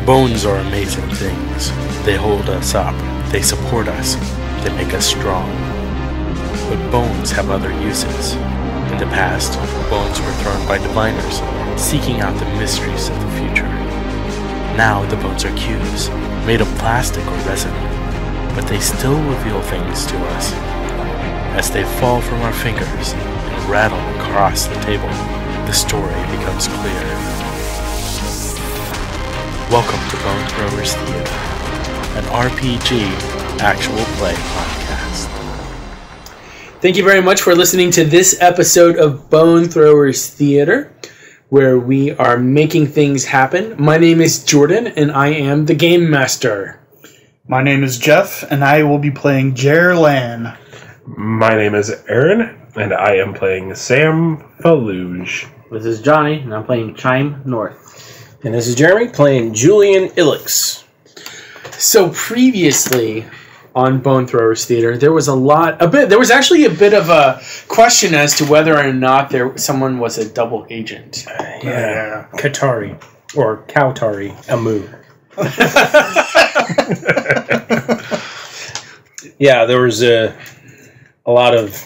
Bones are amazing things. They hold us up, they support us, they make us strong. But bones have other uses. In the past, bones were thrown by diviners, seeking out the mysteries of the future. Now the bones are cubes, made of plastic or resin, but they still reveal things to us. As they fall from our fingers and rattle across the table, the story becomes clear. Welcome to Bone Throwers Theater, an RPG actual play podcast. Thank you very much for listening to this episode of Bone Throwers Theater, where we are making things happen. My name is Jordan, and I am the Game Master. My name is Jeff, and I will be playing Jerr Lan. My name is Aaron, and I am playing Sam Feluge. This is Johnny, and I'm playing Chime North. And this is Jeremy, playing Julian Illix. So previously on Bone Throwers Theater, there was actually a bit of a question as to whether or not someone was a double agent. Yeah. Katari. Or Kautari. Amu. Yeah, there was a lot of,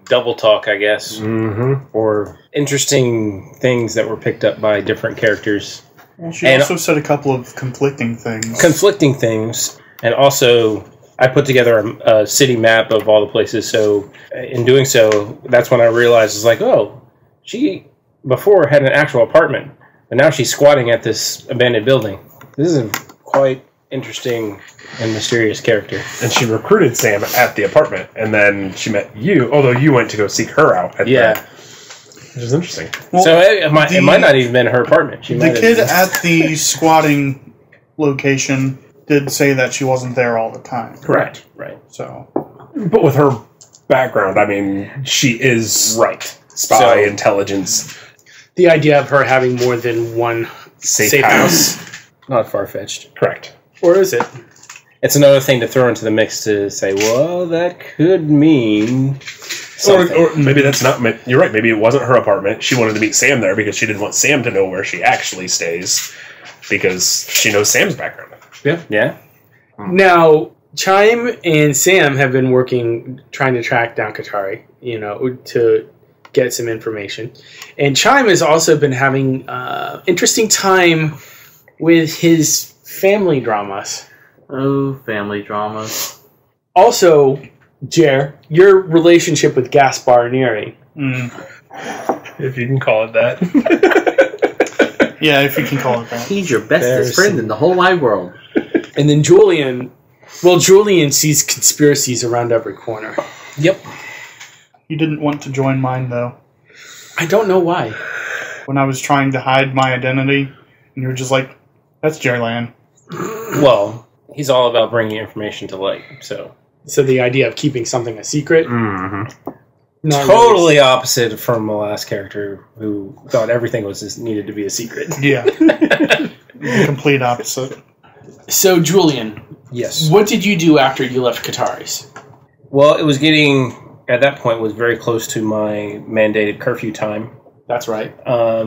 double talk, I guess. Mm-hmm. Or interesting things that were picked up by different characters. Well, she also said a couple of conflicting things. And also, I put together a city map of all the places, so in doing so, that's when I realized, it's like, oh, she before had an actual apartment, but now she's squatting at this abandoned building. This is a quite interesting and mysterious character. And she recruited Sam at the apartment, and then she met you, although you went to go seek her out. Which is interesting. Well, so it might not even been her apartment. The kid at the squatting location did say that she wasn't there all the time. Correct. Right. So, but with her background, I mean, she is spy intelligence. The idea of her having more than one safe house. Not far-fetched. Correct. Or is it? It's another thing to throw into the mix to say, well, that could mean something. Or maybe that's not... You're right, maybe it wasn't her apartment. She wanted to meet Sam there because she didn't want Sam to know where she actually stays because she knows Sam's background. Yeah. Now, Chime and Sam have been working, trying to track down Katari, to get some information. And Chime has also been having interesting time with his family dramas. Oh, family dramas. Also, Jerr, your relationship with Gaspar Neri. If you can call it that. yeah, if you can call it that. He's your bestest friend in the whole wide world. And then Julian. Well, Julian sees conspiracies around every corner. Yep. You didn't want to join mine, though. I don't know why. When I was trying to hide my identity, and you were just like, that's Jerr Lan. Well, he's all about bringing information to light, so... So the idea of keeping something a secret? Mm-hmm. Totally opposite from the last character who thought everything needed to be a secret. Yeah. The complete opposite. So, Julian. Yes. What did you do after you left Katari's? Well, it was at that point, was very close to my mandated curfew time. That's right.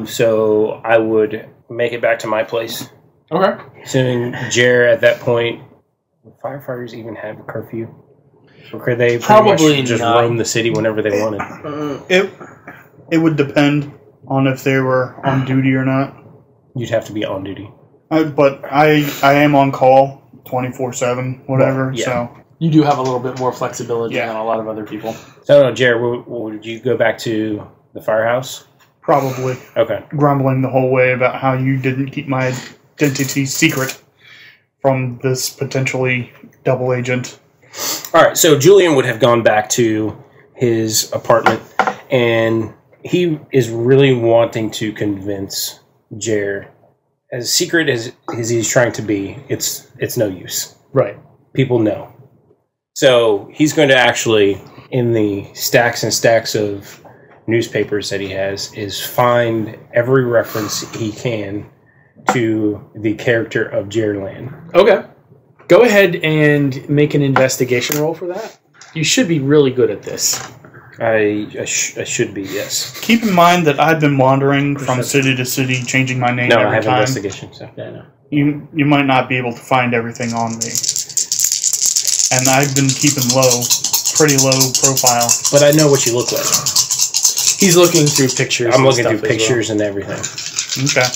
So I would make it back to my place. Okay. Assuming Jerr at that point, would firefighters even have a curfew? Or could they probably just not roam the city whenever they wanted? It would depend on if they were on duty or not. You'd have to be on duty. But I am on call 24/7, whatever. Well, yeah. So you do have a little bit more flexibility than a lot of other people. So, no, Jerr, would you go back to the firehouse? Probably. Okay. Grumbling the whole way about how you didn't keep my identity secret from this potentially double agent. All right, so Julian would have gone back to his apartment, and he is really wanting to convince Jerr, as secret as he's trying to be, it's no use. Right. People know. So he's going to actually, in the stacks and stacks of newspapers that he has, is find every reference he can to the character of Jerr Lan. Okay. Go ahead and make an investigation roll for that. You should be really good at this. I should be, yes. Keep in mind that I've been wandering from city to city, changing my name every I have time. investigation, so. Yeah, I know. You might not be able to find everything on me. And I've been keeping pretty low profile. But I know what you look like. He's looking through pictures. I'm looking through pictures and everything. Okay.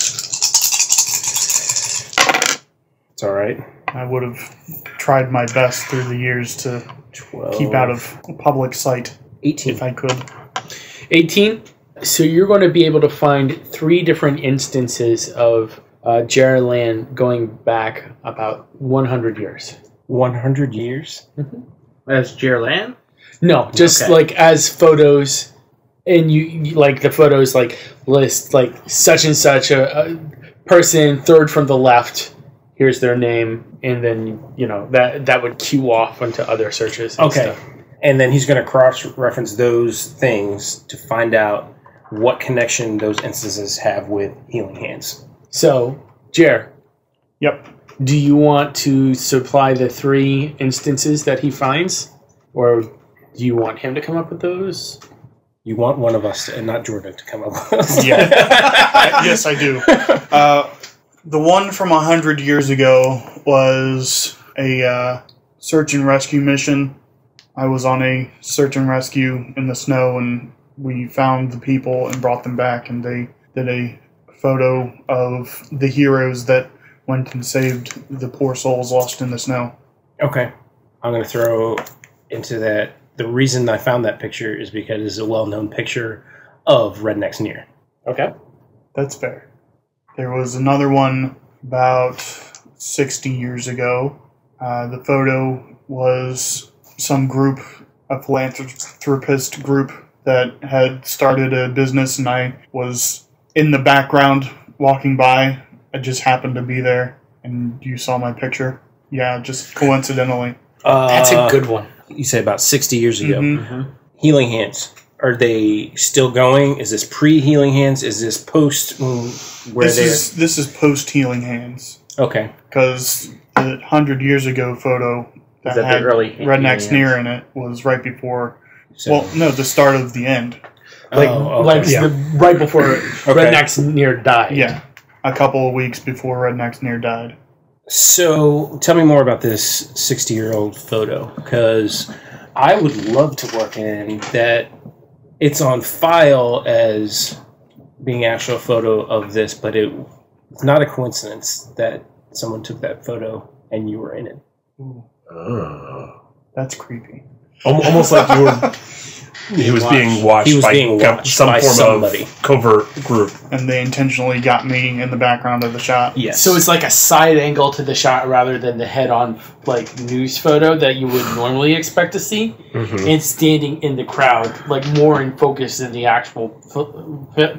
It's alright. I would have tried my best through the years to keep out of public sight. 18. If I could. 18. So you're going to be able to find 3 different instances of Jerr Lan going back about 100 years. 100 years? Mm-hmm. As Jerr Lan? No, just Okay. like as photos, and you like the photos like list like such and such a person, third from the left. Here's their name, and then that would queue off onto other searches. And stuff. And then he's going to cross-reference those things to find out what connection those instances have with Healing Hands. So, Jerr. Yep. Do you want to supply the 3 instances that he finds, or do you want him to come up with those? You want one of us, and not Jordan, to come up with those. Yeah. Yes, I do. The one from 100 years ago was a search and rescue mission. I was on a search and rescue in the snow, and we found the people and brought them back, and they did a photo of the heroes that went and saved the poor souls lost in the snow. Okay. I'm going to throw into that. The reason I found that picture is because it's a well-known picture of Rednecks Near. Okay. That's fair. There was another one about 60 years ago. The photo was some group, a philanthropist group that had started a business, and I was in the background walking by. I just happened to be there, and you saw my picture. Yeah, just coincidentally. That's a good one. You say about 60 years ago. Mm-hmm. Healing Hands. Are they still going? Is this pre-Healing Hands? Is this post? This is post Healing Hands. Okay. Because the 100 years ago photo that had Rednecks Near in it was right before. The start of the end. Right before Rednecks Near died. Yeah, a couple of weeks before Rednecks Near died. So, tell me more about this 60-year-old photo, because I would love to work in that it's on file as being an actual photo of this, but it's not a coincidence that someone took that photo and you were in it. That's creepy. Almost like you were... He was being watched by some form somebody. Of covert group. And they intentionally got me in the background of the shot. Yes. So it's like a side angle to the shot rather than the head-on news photo that you would normally expect to see. Mm-hmm. And standing in the crowd, more in focus than the actual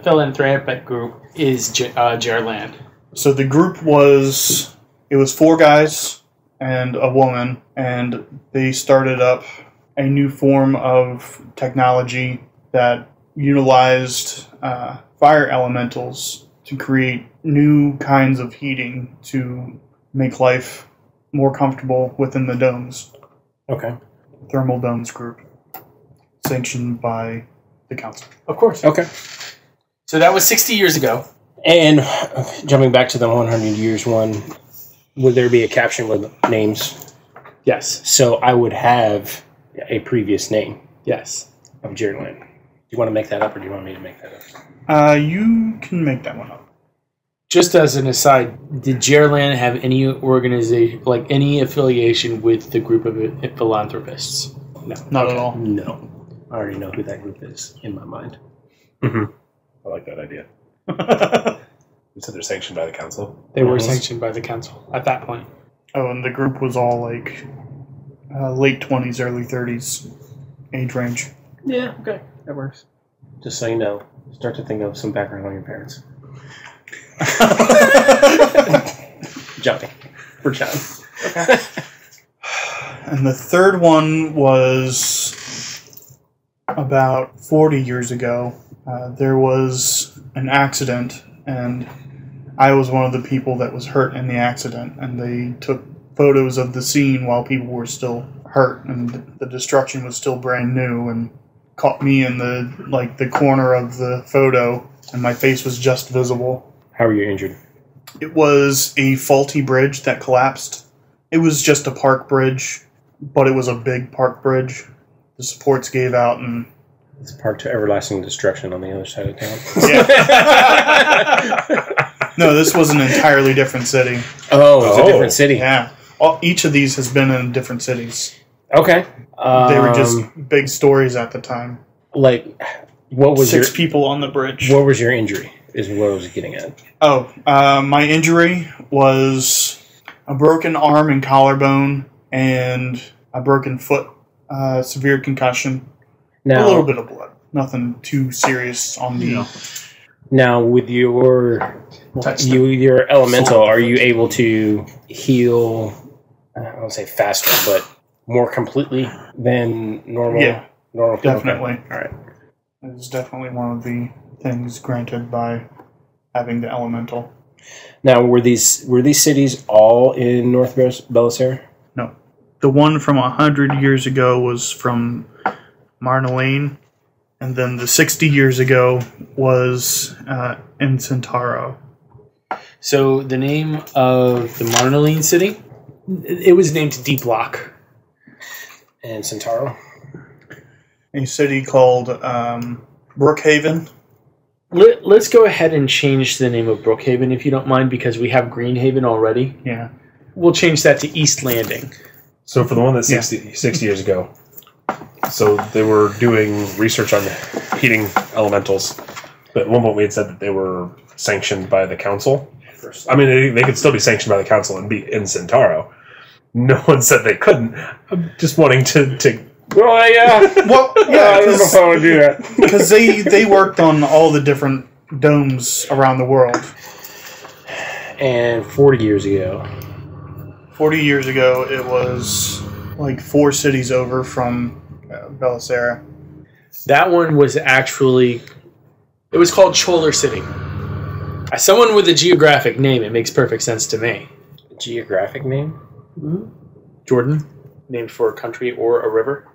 philanthropic group is Jerr Lan. So the group was 4 guys and a woman, and they started up a new form of technology that utilized fire elementals to create new kinds of heating to make life more comfortable within the domes. Okay. Thermal Domes Group, sanctioned by the council. Of course. Okay. So that was 60 years ago. And jumping back to the 100 years one, would there be a caption with names? Yes. So I would have a previous name. Yes. Of Jerr Lan. Do you want to make that up, or do you want me to make that up? You can make that one up. Just as an aside, did Jerr Lan have any organization, any affiliation with the group of philanthropists? No. Not at all. No. I already know who that group is in my mind. Mm-hmm. I like that idea. You said they're sanctioned by the council? They were sanctioned by the council at that point. Oh, and the group was all late 20s, early 30s age range. Yeah, okay. That works. Just so you know, start to think of some background on your parents. Jumping. For Chime. Okay. And the third one was about 40 years ago. There was an accident, and I was one of the people that was hurt in the accident, and they took photos of the scene while people were still hurt, and the destruction was still brand new, and caught me in the corner of the photo, and my face was just visible. How were you injured? It was a faulty bridge that collapsed. It was just a park bridge, but it was a big park bridge. The supports gave out, and it's parked to everlasting destruction on the other side of town. Yeah. No, this was an entirely different city. Oh, it was a different city. Yeah. Each of these has been in different cities. Okay. They were just big stories at the time. Like, what was Six people on the bridge. What was your injury, is what I was getting at. Oh, my injury was a broken arm and collarbone and a broken foot, severe concussion. Now, a little bit of blood. Nothing too serious on me. Now, with your elemental, are you able to heal, I don't want to say faster, but more completely than normal? Yeah, normal definitely. Okay. All right. It's definitely one of the things granted by having the elemental. Now, were these cities all in North Belisara? No. The one from 100 years ago was from Marnelane, and then the 60 years ago was in Centauro. So the name of the Marnelane city, it was named Deep Lock. And Centauro? A city called Brookhaven. Let's go ahead and change the name of Brookhaven, if you don't mind, because we have Greenhaven already. Yeah. We'll change that to East Landing. So for the one that's 60 years ago, so they were doing research on heating elementals, but at one point we had said that they were sanctioned by the council. I mean, they could still be sanctioned by the council and be in Centauro. No one said they couldn't. I'm just wanting to well, yeah. Well, yeah, I don't know if I would do that. Because they worked on all the different domes around the world. And 40 years ago. 40 years ago, it was like 4 cities over from Belisara. That one was actually... It was called Choler City. As someone with a geographic name, it makes perfect sense to me. Geographic name? Mm-hmm. Jordan, named for a country or a river.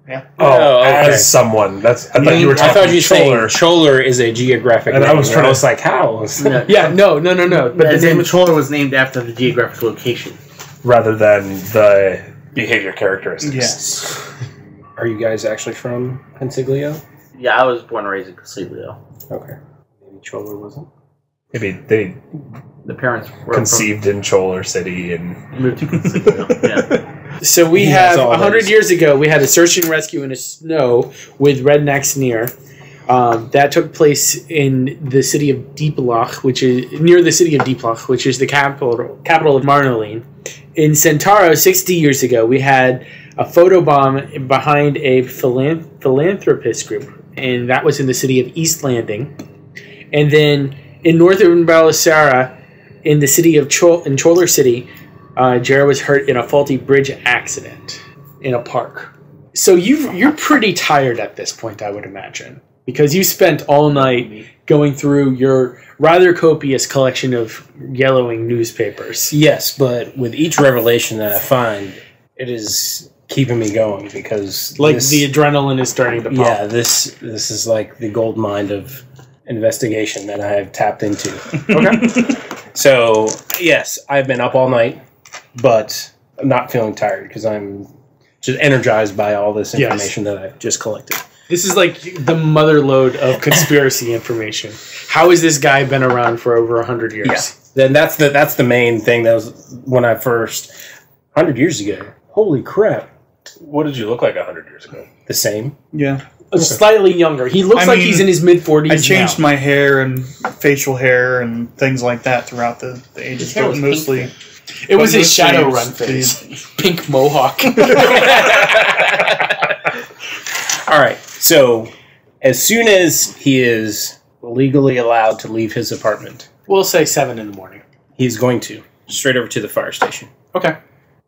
Yeah. Oh, okay. As someone. I thought you were talking. I thought you were saying Choler is a geographic name. And I was like, how? Yeah, no. But the name of Choler was named after the geographic location, rather than the behavior characteristics. Yes. Are you guys actually from Consiglio? Yeah, I was born and raised in Consiglio. Okay. Maybe Choler wasn't. Maybe they the parents were conceived in Choler City and moved to Consiglio. Yeah. So we have 100 years ago, we had a search and rescue in the snow with rednecks near. That took place in the city of Deep Lock, which is near the city of Deep Lock, which is the capital of Marnelane. In Centauro, 60 years ago, we had a photobomb behind a philanthropist group, and that was in the city of East Landing. And then in northern Belisara, in the city of Choler City, Jerr was hurt in a faulty bridge accident in a park. So you're pretty tired at this point, I would imagine, because you spent all night going through your rather copious collection of yellowing newspapers. Yes, but with each revelation that I find, it is keeping me going because the adrenaline is starting to pump. Yeah, this is like the gold mine of investigation that I have tapped into. Okay. So yes, I've been up all night. But I'm not feeling tired because I'm just energized by all this information that I've just collected. This is like the mother lode of conspiracy information. How has this guy been around for over 100 years? Yeah. Then that's the main thing. That was when I first 100 years ago. Holy crap! What did you look like 100 years ago? The same. Yeah. Slightly younger. He looks like he's in his mid-40s. I changed my hair and facial hair and things like that throughout the ages. But mostly. It was his Shadowrun phase. Pink mohawk. All right. So, as soon as he is legally allowed to leave his apartment, we'll say 7 in the morning. He's going to straight over to the fire station. Okay.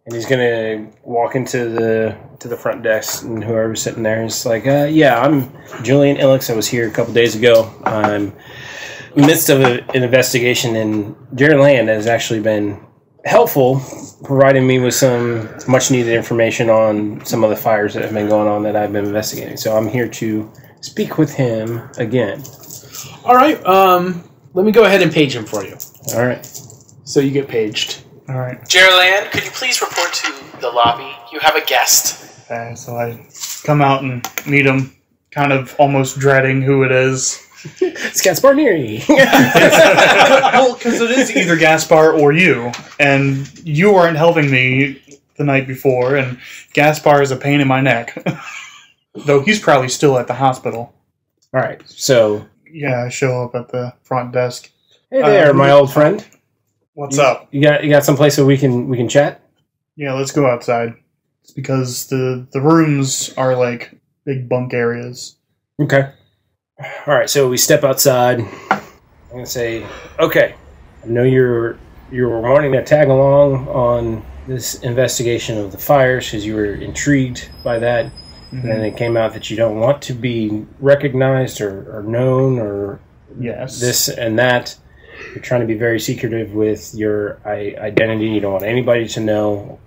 And he's going to walk into the front desk, and whoever's sitting there is like, "Yeah, I'm Julian Illix. I was here a couple days ago. I'm in the midst of an investigation, and Jerr Lan has actually been helpful, providing me with some much-needed information on some of the fires that have been going on that I've been investigating. So I'm here to speak with him again. All right. Let me go ahead and page him for you. All right. So you get paged. All right. Jerr Lan, could you please report to the lobby? You have a guest. Okay, so I come out and meet him, kind of almost dreading who it is. It's Gaspar Neri. Well, because it is either Gaspar or you, and you weren't helping me the night before, and Gaspar is a pain in my neck. Though he's probably still at the hospital. All right. So, Yeah, I show up at the front desk. hey there, my old friend. What's up? You got some place where we can chat? Yeah, let's go outside. It's because the rooms are like big bunk areas. Okay. All right. So we step outside. I'm gonna say, okay. I know you're wanting to tag along on this investigation of the fires because you were intrigued by that. Mm-hmm. And then it came out that you don't want to be recognized or known or Yes. this and that. You're trying to be very secretive with your identity. You don't want anybody to know.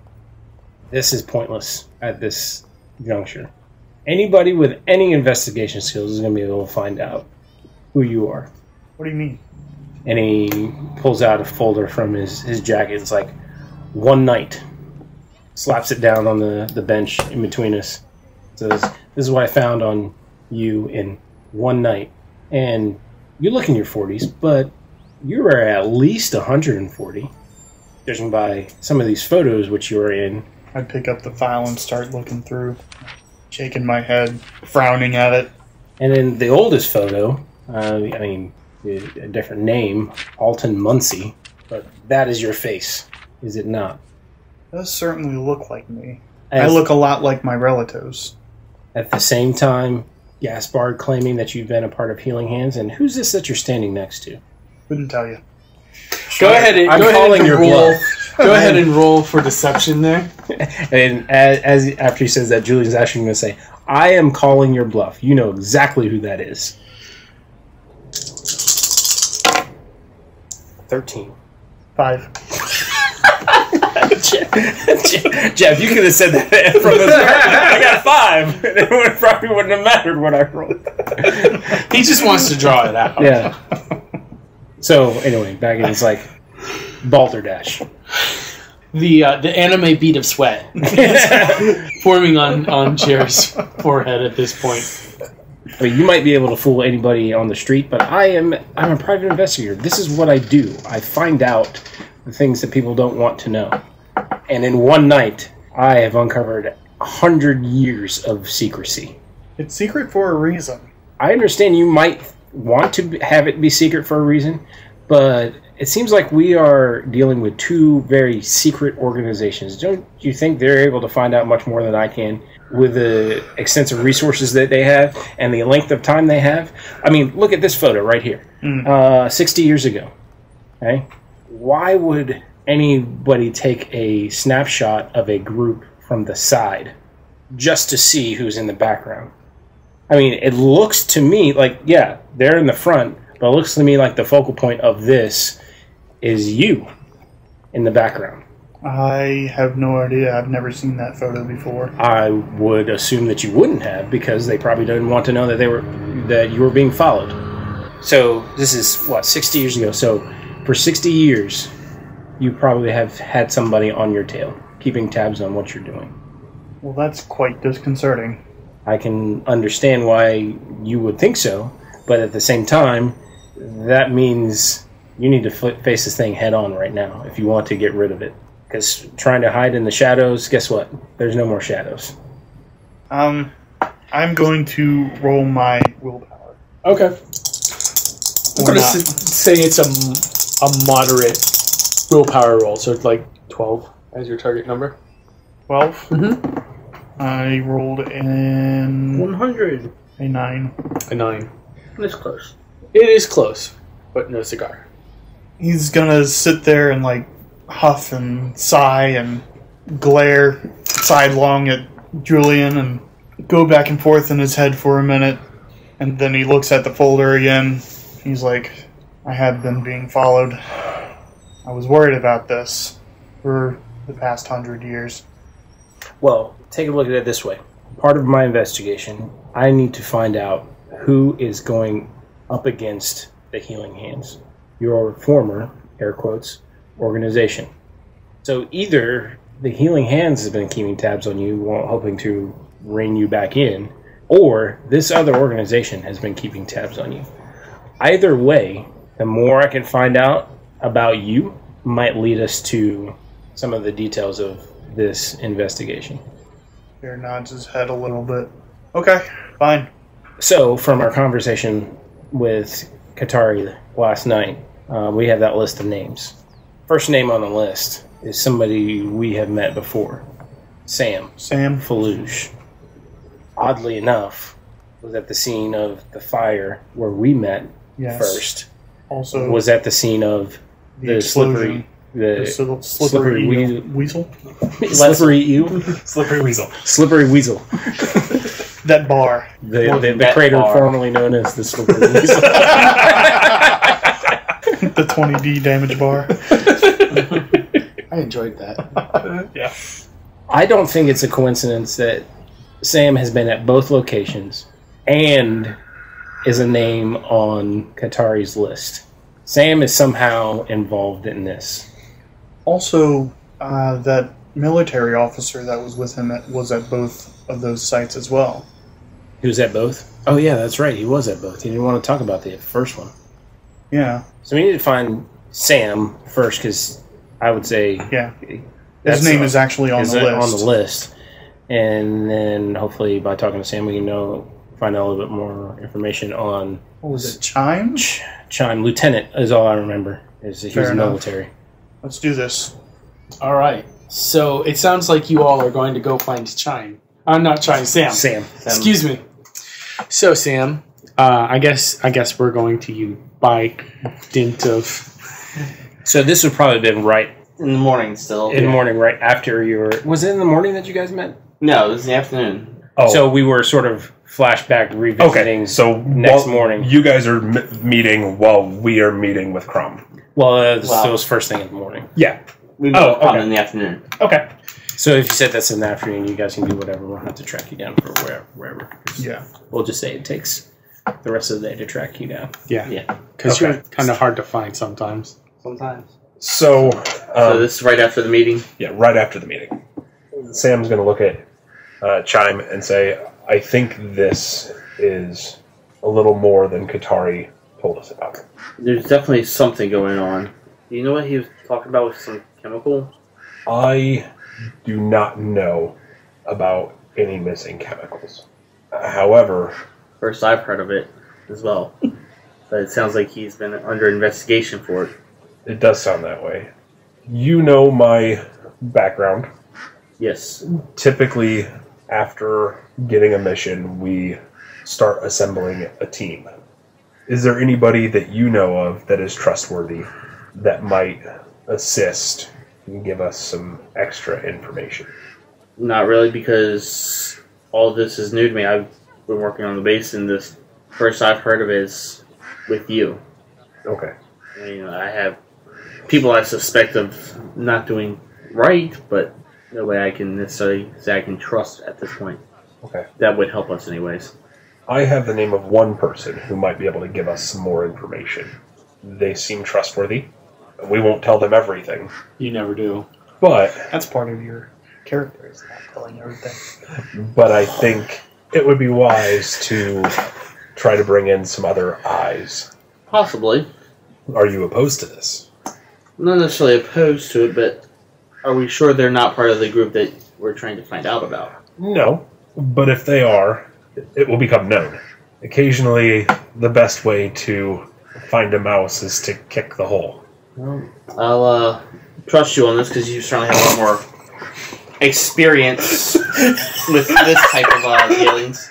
This is pointless at this juncture. Anybody with any investigation skills is going to be able to find out who you are. What do you mean? And he pulls out a folder from his jacket. It's like, one night. Slaps it down on the bench in between us. Says, this is what I found on you in one night. And you look in your 40s, but you were at least 140, judging by some of these photos which you were in. I pick up the file and start looking through, shaking my head, frowning at it. And in the oldest photo, a different name, Alton Muncie, but that is your face, is it not? It does certainly look like me. I look a lot like my relatives. At the same time, Gaspard claiming that you've been a part of Healing Hands, and who's this that you're standing next to? Couldn't tell you. Go ahead and roll. Go ahead and roll for deception there. And as after he says that, Julian's actually going to say, I am calling your bluff. You know exactly who that is. 13. 5. Jeff, you could have said that from the start. I got 5. It probably wouldn't have mattered what I rolled. He just wants to draw it out. Yeah. So, anyway, back in, it's like Balderdash. The anime bead of sweat forming on Jer's forehead at this point. I mean, you might be able to fool anybody on the street, but I'm a private investigator. This is what I do. I find out the things that people don't want to know. And in one night, I have uncovered 100 years of secrecy. It's secret for a reason. I understand you might want to have it be secret for a reason, but it seems like we are dealing with two very secret organizations. Don't you think they're able to find out much more than I can with the extensive resources that they have and the length of time they have? I mean, look at this photo right here. 60 years ago. Okay? Why would anybody take a snapshot of a group from the side just to see who's in the background? I mean, it looks to me like, yeah, they're in the front, but it looks to me like the focal point of this is you in the background. I have no idea. I've never seen that photo before. I would assume that you wouldn't have, because they probably didn't want to know that you were being followed. So this is, 60 years ago. So for 60 years, you probably have had somebody on your tail, keeping tabs on what you're doing. Well, that's quite disconcerting. I can understand why you would think so, but at the same time, that means you need to face this thing head on right now if you want to get rid of it. Because trying to hide in the shadows, guess what? There's no more shadows. I'm going to roll my willpower. Okay. I'm going to say it's a moderate willpower roll, so it's like 12 as your target number. 12? Mm-hmm. I rolled in 100. a 9. A 9. It's close. It is close, but no cigar. He's gonna sit there and like huff and sigh and glare sidelong at Julian and go back and forth in his head for a minute, and then he looks at the folder again. He's like, I had been being followed. I was worried about this. for the past 100 years. Well, take a look at it this way. Part of my investigation, I need to find out who is going up against the Healing Hands, your former, air quotes, organization. So either the Healing Hands has been keeping tabs on you, hoping to rein you back in, or this other organization has been keeping tabs on you. Either way, the more I can find out about you might lead us to some of the details of this investigation. Bear nods his head a little bit. Okay, fine. So, from our conversation with Katari last night, we have that list of names. First name on the list is somebody we have met before. Sam Feluge. Oddly enough, was at the scene of the fire where we met first. Also, was at the scene of the slippery weasel. Slippery eel. Slippery weasel. Slippery weasel. That bar. The crater bar. formerly known as the Slippery Weasel. The 20D damage bar. I enjoyed that. Yeah. I don't think it's a coincidence that Sam has been at both locations and is a name on Katari's list. Sam is somehow involved in this. Also, that military officer that was with him was at both of those sites as well. He was at both? Oh yeah, that's right. He was at both. He didn't want to talk about the first one. Yeah. So we need to find Sam first, because I would say... Yeah. His name is actually on the list. On the list. And then hopefully by talking to Sam we can find out a little bit more information on... What was it, Chime? Chime. Lieutenant is all I remember. He was Fair enough. military. Let's do this. All right. So it sounds like you all are going to go find Chime. Not Chime, Sam. Sam. Excuse me. So Sam, I guess we're going to you by dint of. So this would probably been right In the morning still. in the morning, right after your. Was it in the morning that you guys met? No, it was in the afternoon. Oh, So we were sort of flashback revisiting. okay. So next morning. you guys are meeting while we are meeting with Crom. Well, it Wow. was first thing in the morning. Yeah. We met Oh, with Tom okay. in the afternoon. Okay. So if you said that's in the afternoon, you guys can do whatever. We'll have to track you down for wherever. Yeah. We'll just say it takes the rest of the day to track you down. Yeah. Yeah. Because Okay. you're kind of hard to find sometimes. Sometimes. So, So this is right after the meeting. yeah, right after the meeting, Sam's going to look at Chime and say, I think this is a little more than Katari told us about. There's definitely something going on. Do you know what he was talking about with some chemical? I do not know about any missing chemicals. However, First I've heard of it as well. But it sounds like he's been under investigation for it. it does sound that way. You know my background. Yes. Typically, after getting a mission, we start assembling a team. Is there anybody that you know of that is trustworthy that might assist and give us some extra information? Not really, because all this is new to me. I've been working on the base, and this first I've heard of it is with you. Okay. I mean, I have people I suspect of not doing right, but no way I can necessarily say I can trust at this point. Okay. That would help us anyways. I have the name of one person who might be able to give us some more information. They seem trustworthy. We won't tell them everything, You never do. but That's part of your character, is not telling everything. I think it would be wise to try to bring in some other eyes. Possibly. Are you opposed to this? Not necessarily opposed to it, but are we sure they're not part of the group that we're trying to find out about? No, but if they are, it will become known. Occasionally, the best way to find a mouse is to kick the hole. Well, I'll trust you on this because you certainly have a lot more experience with this type of aliens.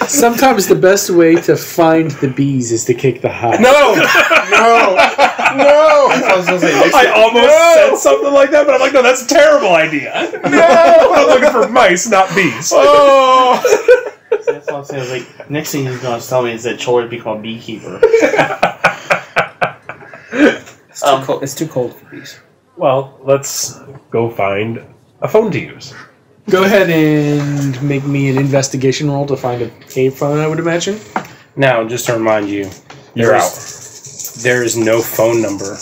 Sometimes the best way to find the bees is to kick the hive. No! I was gonna say, I almost said something like that, but I'm like, no, that's a terrible idea. No! I'm looking for mice, not bees. oh! That's what I'm saying. Like, next thing he's going to tell me is that Chor would be called Beekeeper. It's too cold for bees. Well, let's go find a phone to use. Go ahead and make me an investigation roll to find a payphone, I would imagine. Now, just to remind you, You're out. there is no phone number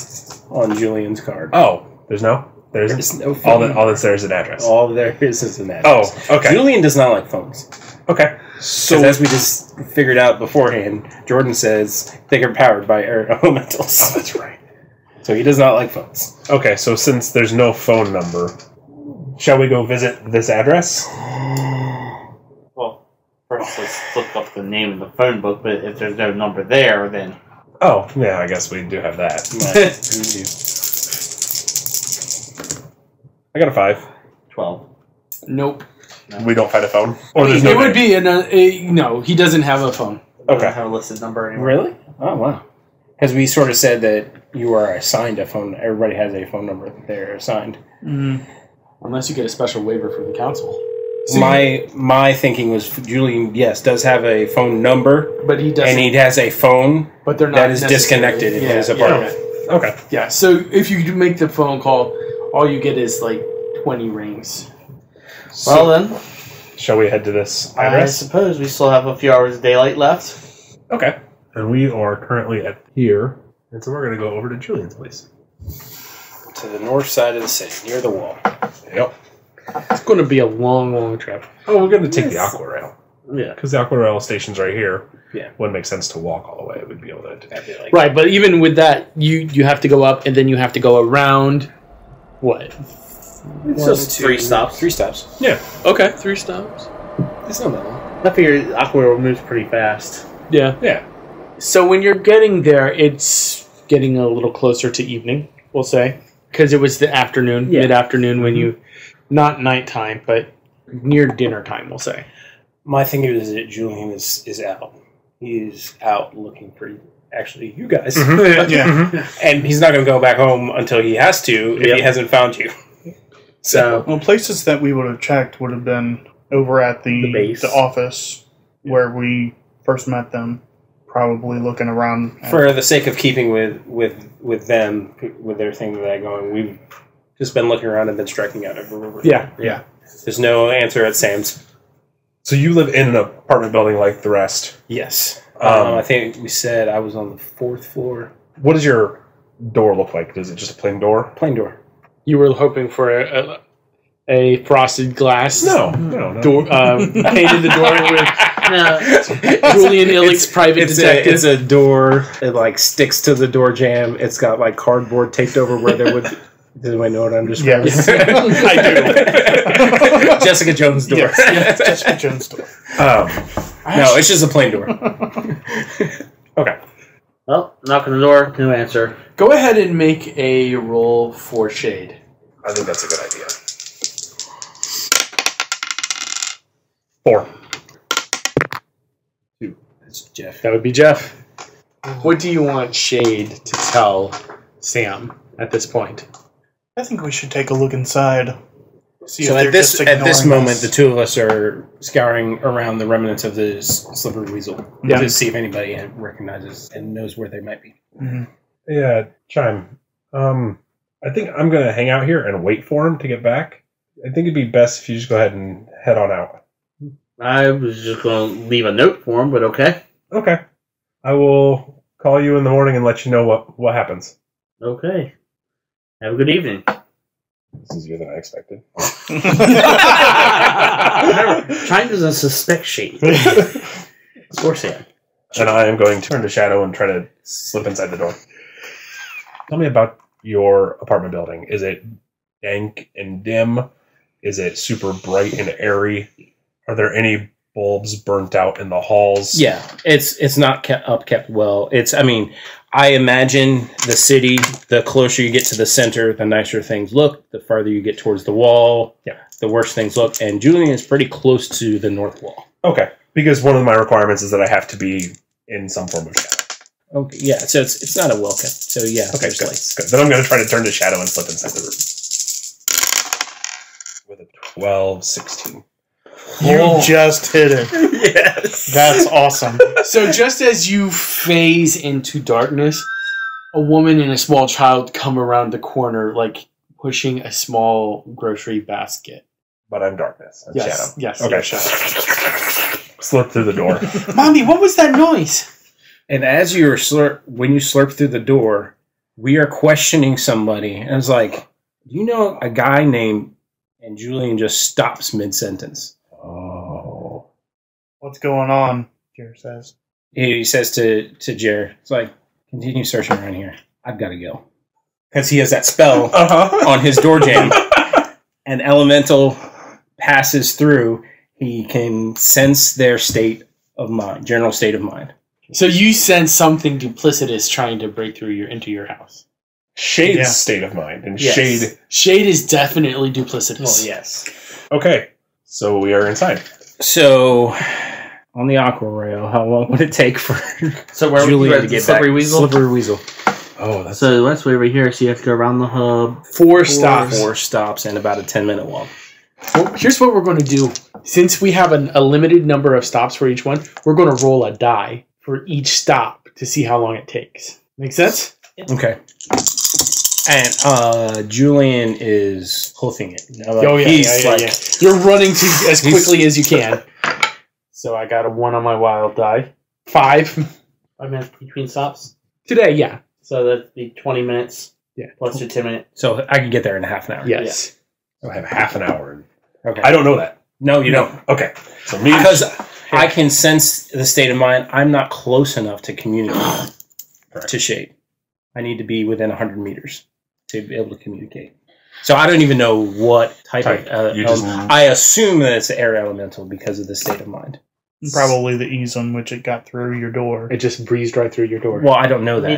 on Julian's card. Oh, there's no? There's no phone. All that's there is an address. All there is an address. Oh, okay. Julian does not like phones. Okay. So, as we just figured out beforehand, Jordan says they are powered by air elementals. Oh, that's right. So he does not like phones. Okay, so since there's no phone number, shall we go visit this address? Well, first let's look up the name of the phone book, but if there's no number there, then... Oh, yeah, I guess we do have that. I got a 5. 12. Nope. We don't find a phone? Or there's no It would name? be no, he doesn't have a phone. I Okay. don't have a listed number anywhere. Really? Oh, wow. Because we sort of said that you are assigned a phone. Everybody has a phone number that they're assigned. Unless you get a special waiver from the council. My thinking was Julian, yes, does have a phone number, But he doesn't. and he has a phone but they're not that is necessarily- disconnected in yeah, his apartment. Yeah. Okay. Yeah, so if you do make the phone call, all you get is like 20 rings. Well then, Shall we head to this I address? suppose we still have a few hours of daylight left. Okay. And we are currently at here, and so we're going to go over to Julian's place. To the north side of the city, near the wall. Yep. It's going to be a long, long trip. Oh, we're going to take the Aqua Rail. Yeah. Because the Aqua Rail station's right here. Yeah. Wouldn't make sense to walk all the way. We'd be able to... That'd be like, Right, but even with that, you have to go up and then you have to go around. What? It's just 3 stops. 3 stops. Yeah. Okay, 3 stops. It's not that long. I figure Aqua moves pretty fast. Yeah. Yeah. So when you're getting there, it's getting a little closer to evening, we'll say. Because it was the afternoon, Yeah. mid-afternoon when you... Not nighttime, but near dinner time, we'll say. My thing is that Julian is out. He's out looking for, actually, you guys. Yeah. And he's not going to go back home until he has to if he hasn't found you. So, Well, places that we would have checked would have been over at The base. the office where we first met them. Probably looking around. For the sake of keeping with them, with their thing that they're going, we've just been looking around and been striking out everywhere. Yeah. There's no answer at Sam's. So you live in an apartment building like the rest. Yes. Um, I think we said I was on the 4th floor. What does your door look like? Is it just a plain door? Plain door. You were hoping for a frosted glass No. door, painted the door with Julian Illix, private detective. It's a door. It like sticks to the door jamb. It's got like cardboard taped over where there would. Does anybody know what I'm describing? Yes. I do. Jessica Jones' door. Yes, Jessica Jones door. No, it's just a plain door. Okay. well, knock on the door, no answer. Go ahead and make a roll for shade. I think that's a good idea. 4. It's Jeff. That would be Jeff. What do you want Shade to tell Sam at this point? I think we should take a look inside. See So if at they're just this ignoring moment, us. the two of us are scouring around the remnants of this slippery weasel to see if anybody recognizes and knows where they might be. Yeah, Chime. I think I'm going to hang out here and wait for him to get back. I think it'd be best if you just go ahead and head on out. I was just going to leave a note for him, but okay. Okay. I will call you in the morning and let you know what happens. Okay. Have a good evening. This is easier than I expected. Chime doesn't suspect Shade. Or Sam. And I am going to turn to Shadow and try to slip inside the door. Tell me about your apartment building. Is it dank and dim? Is it super bright and airy? Are there any bulbs burnt out in the halls? Yeah, it's not kept well. I imagine the city, the closer you get to the center, the nicer things look. The farther you get towards the wall, the worse things look. And Julian is pretty close to the north wall. Okay, because one of my requirements is that I have to be in some form of shadow. Okay, yeah, so it's not a well kept. So yeah, Okay, there's good. lights. Good. Then I'm going to try to turn to Shadow and slip inside the room. With a 12, 16. You just hit it. Yes. That's awesome. So just as you phase into darkness, a woman and a small child come around the corner, like pushing a small grocery basket. But I'm darkness. I'm shadow. Yes. Okay. Yes, shadow. Slip through the door. Mommy, what was that noise? And as you when you slurp through the door, we are questioning somebody. And it's like, do you know a guy named... And Julian just stops mid-sentence. Oh. What's going on? Jerr says. He says to Jerr, it's like, continue searching around here. I've got to go. Because he has that spell on his door jamb. An elemental passes through. He can sense their state of mind, general state of mind. So you sense something duplicitous trying to break through into your house. Shade's state of mind. And Yes. Shade is definitely duplicitous. Oh, yes. Okay. So we are inside. So, on the aqua rail, how long would it take for Julian to get back? Slippery Weasel. Oh, that's... So that's way over here, so you have to go around the hub. Four stops. 4 stops and about a 10-minute walk. Well, here's what we're going to do. Since we have a limited number of stops for each one, we're going to roll a die for each stop to see how long it takes. Make sense? Okay. And Julian is hoofing it. You're running as quickly as you can. So I got a 1 on my wild die. 5. 5 minutes between stops? Today, yeah. So that'd be 20 minutes. Yeah. Plus your 10 minutes. So I can get there in a half an hour. Yes. I have half an hour. Okay. I don't know that. No, you don't. Okay. So me... Because I can sense the state of mind. I'm not close enough to communicate to Shade. I need to be within 100 meters to be able to communicate. So I don't even know what type of... I assume that it's an air elemental because of the state of mind. Probably the ease on which it got through your door. It just breezed right through your door. Well, I don't know that.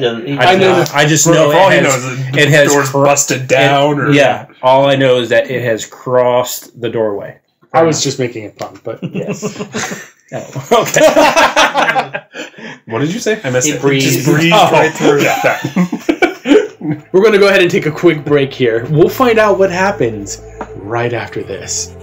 I just know it has door's busted down. All I know is that it has crossed the doorway. I was just making it fun, but yes. Okay. What did you say? I missed it. Just breezed right through. We're going to go ahead and take a quick break here. We'll find out what happens right after this.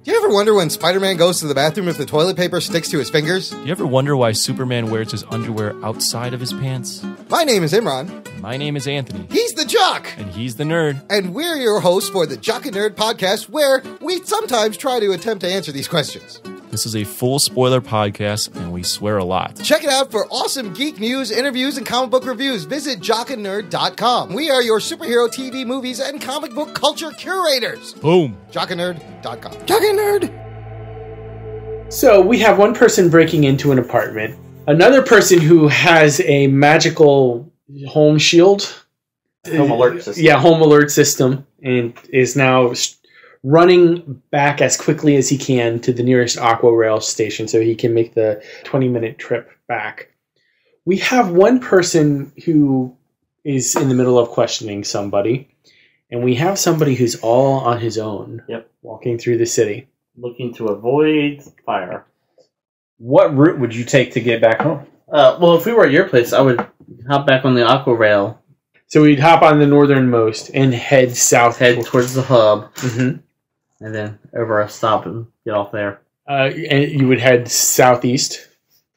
Do you ever wonder when Spider-Man goes to the bathroom if the toilet paper sticks to his fingers? Do you ever wonder why Superman wears his underwear outside of his pants? My name is Imran. My name is Anthony. He's the Jock. And he's the Nerd. And we're your hosts for the Jock and Nerd podcast, where we sometimes try to attempt to answer these questions. This is a full spoiler podcast, and we swear a lot. Check it out for awesome geek news, interviews, and comic book reviews. Visit jockandnerd.com. We are your superhero TV, movies, and comic book culture curators. Boom. Jockandnerd.com. Jock and Nerd. So we have one person breaking into an apartment, another person who has a magical home shield. Home alert system. Yeah, home alert system, and is now running back as quickly as he can to the nearest Aqua Rail station so he can make the 20-minute trip back. We have one person who is in the middle of questioning somebody, and we have somebody who's all on his own. Yep. Walking through the city. Looking to avoid fire. What route would you take to get back home? Well, if we were at your place, I would hop back on the Aqua Rail. So we'd hop on the northernmost and head south. Head towards the hub. Mm-hmm. And then over a stop and get off there. And you would head southeast.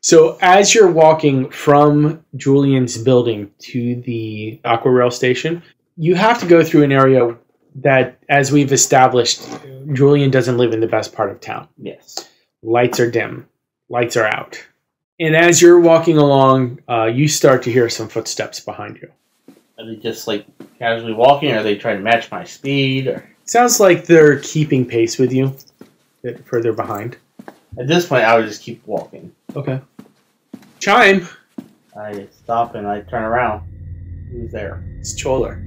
So as you're walking from Julian's building to the Aqua Rail station, you have to go through an area that, as we've established, Julian doesn't live in the best part of town. Yes. Lights are dim. Lights are out. And as you're walking along, you start to hear some footsteps behind you. Are they just like casually walking, or are they trying to match my speed? Or sounds like they're keeping pace with you, a bit further behind. At this point, I would just keep walking. Okay. Chime. I stop and I turn around. Who's there? It's Choler.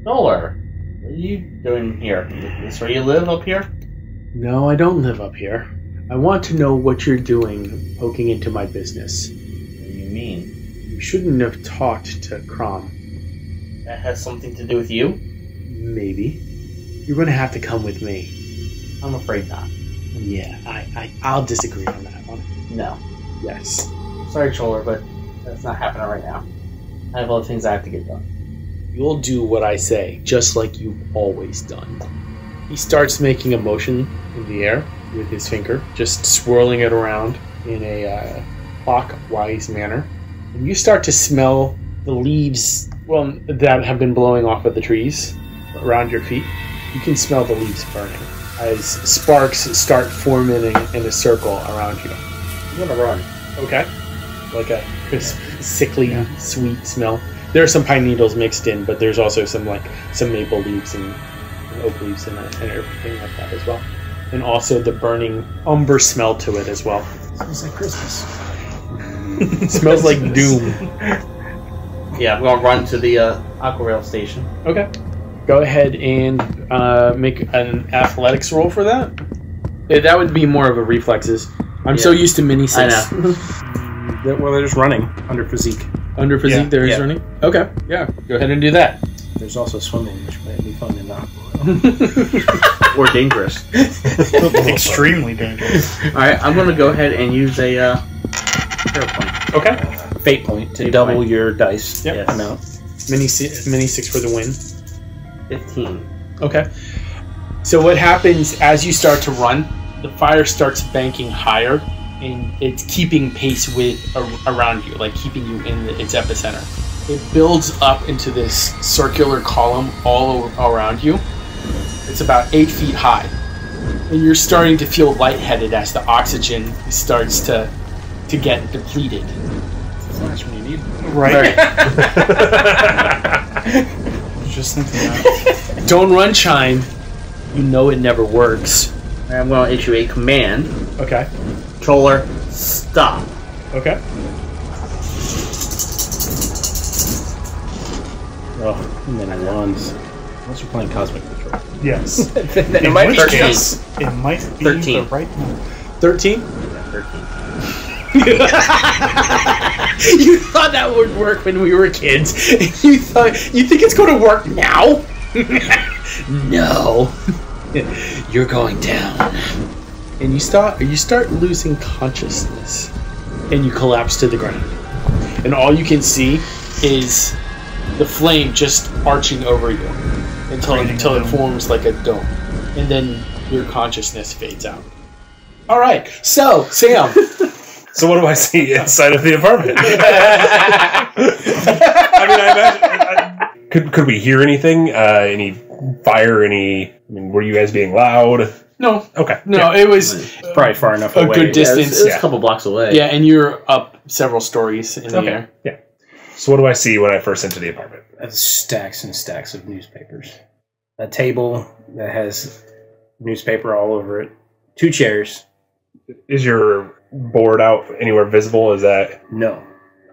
Choler, what are you doing here? Is this where you live up here? No, I don't live up here. I want to know what you're doing poking into my business. What do you mean? You shouldn't have talked to Crom. That has something to do with you? Maybe. You're going to have to come with me. I'm afraid not. Yeah, I'll disagree on that one. No. Yes. Sorry, Choler, but that's not happening right now. I have other things I have to get done. You'll do what I say, just like you've always done. He starts making a motion in the air with his finger, just swirling it around in a clockwise manner. And you start to smell the leaves Well, that have been blowing off of the trees around your feet. You can smell the leaves burning as sparks start forming in a circle around you. I'm gonna run. Okay. Like a crisp, sickly, sweet smell. There are some pine needles mixed in, but there's also some maple leaves and oak leaves and everything like that as well. And also the burning umber smell to it as well. Smells like Christmas. It smells like doom. Yeah, I'm gonna run to the aquarail station. Okay. Go ahead and make an athletics roll for that. Yeah, that would be more of a reflexes. I'm so used to mini six. I know. Well, they're just running under physique. Under physique, there is running? Okay, yeah. Go ahead and do that. There's also swimming, which might be fun and not. Or dangerous. Extremely dangerous. Alright, I'm gonna go ahead and use a hero point. Okay. Fate point to Fate double point. your dice Yep. amount. Mini six for the win. 15. Okay. So what happens as you start to run, the fire starts banking higher, and it's keeping pace with around you, like keeping you in its epicenter. It builds up into this circular column all around you. It's about 8 feet high. And you're starting to feel lightheaded as the oxygen starts to get depleted. Flash when you need. Right. Just thinking that. Don't run, Chime. You know it never works. I'm gonna issue a command. Okay. Controller, stop. Okay. Oh, and then ones. Unless you're playing Cosmic Control. Yes. Then it In might which be case, it might be 13. the right number. 13? Yeah, 13. You thought that would work when we were kids. You think it's going to work now? No. You're going down. And you start losing consciousness. And you collapse to the ground. And all you can see is the flame just arching over you until it forms like a dome. And then your consciousness fades out. All right. So, Sam. So what do I see inside of the apartment? I mean, I imagine... Could we hear anything? Any fire? Were you guys being loud? No. Okay. No, it was probably far enough a away. good distance. It was a couple blocks away. Yeah, and you're up several stories in the air. Yeah. So what do I see when I first enter the apartment? Stacks and stacks of newspapers. A table that has newspaper all over it. 2 chairs. Is your board out anywhere visible? Is that... No.